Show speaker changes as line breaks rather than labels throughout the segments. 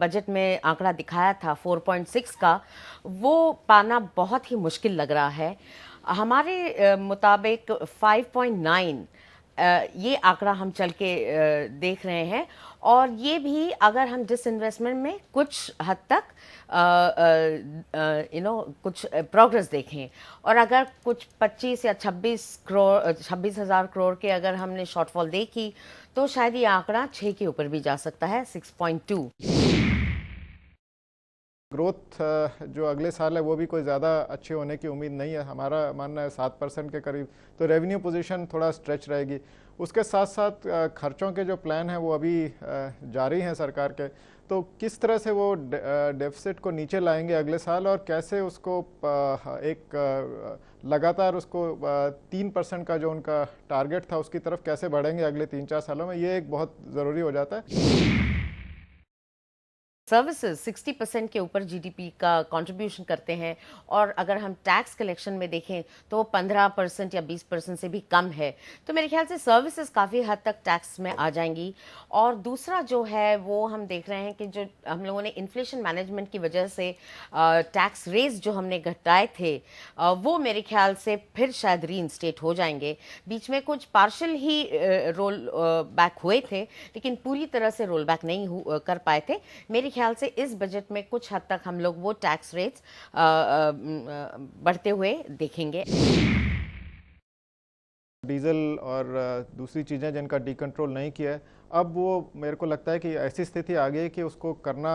Budget में आंकड़ा दिखाया था 4.6 का, वो पाना बहुत ही मुश्किल लग रहा है। हमारे मुताबिक 5.9 ये आंकड़ा हम चल के देख रहे हैं। और ये भी अगर हम डिसइन्वेस्टमेंट में कुछ हद तक कुछ प्रोग्रेस देखें, और अगर कुछ 25 या 26,000 करोड़ के अगर हमने शॉर्टफॉल देखी, तो शायद ये आंकड़ा 6 के ऊपर भी जा सकता है, 6.2।
ग्रोथ जो अगले साल है वो भी कोई ज़्यादा अच्छे होने की उम्मीद नहीं है। हमारा मानना है 7% के करीब, तो रेवेन्यू पोजीशन थोड़ा स्ट्रेच रहेगी। उसके साथ साथ खर्चों के जो प्लान हैं वो अभी जारी हैं सरकार के। तो किस तरह से वो डेफिसिट को नीचे लाएंगे अगले साल, और कैसे उसको एक लगातार उसको 3% का जो उनका टारगेट था उसकी तरफ कैसे बढ़ेंगे अगले 3-4 सालों में, ये एक बहुत ज़रूरी हो जाता है।
सर्विसेज 60% के ऊपर जीडीपी का कंट्रीब्यूशन करते हैं, और अगर हम टैक्स कलेक्शन में देखें तो वो 15% या 20% से भी कम है। तो मेरे ख्याल से सर्विसेज काफ़ी हद तक टैक्स में आ जाएंगी। और दूसरा जो है वो हम देख रहे हैं कि जो हम लोगों ने इन्फ्लेशन मैनेजमेंट की वजह से टैक्स रेज जो हमने घटाए थे, वो मेरे ख्याल से फिर शायद रीइंस्टेट हो जाएंगे। बीच में कुछ पार्शल ही रोल बैक हुए थे, लेकिन पूरी तरह से रोल बैक नहीं कर पाए थे। मेरे ख्याल से इस बजट में कुछ हद तक हम लोग वो टैक्स रेट्स बढ़ते हुए देखेंगे।
डीजल और दूसरी चीज़ें जिनका डीकंट्रोल नहीं किया है, अब वो मेरे को लगता है कि ऐसी स्थिति आ गई है कि उसको करना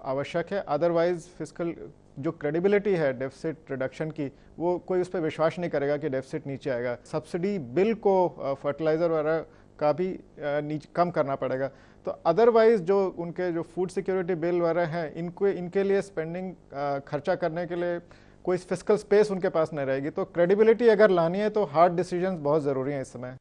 आवश्यक है। अदरवाइज फिस्कल जो क्रेडिबिलिटी है डेफिसिट रिडक्शन की, वो कोई उस पर विश्वास नहीं करेगा कि डेफिसिट नीचे आएगा। सब्सिडी बिल को फर्टिलाइज़र वगैरह का भी कम करना पड़ेगा। तो अदरवाइज जो उनके जो फूड सिक्योरिटी बिल वगैरह हैं, इनके लिए स्पेंडिंग खर्चा करने के लिए कोई फिस्कल स्पेस उनके पास नहीं रहेगी। तो क्रेडिबिलिटी अगर लानी है तो हार्ड डिसीजंस बहुत ज़रूरी हैं इस समय।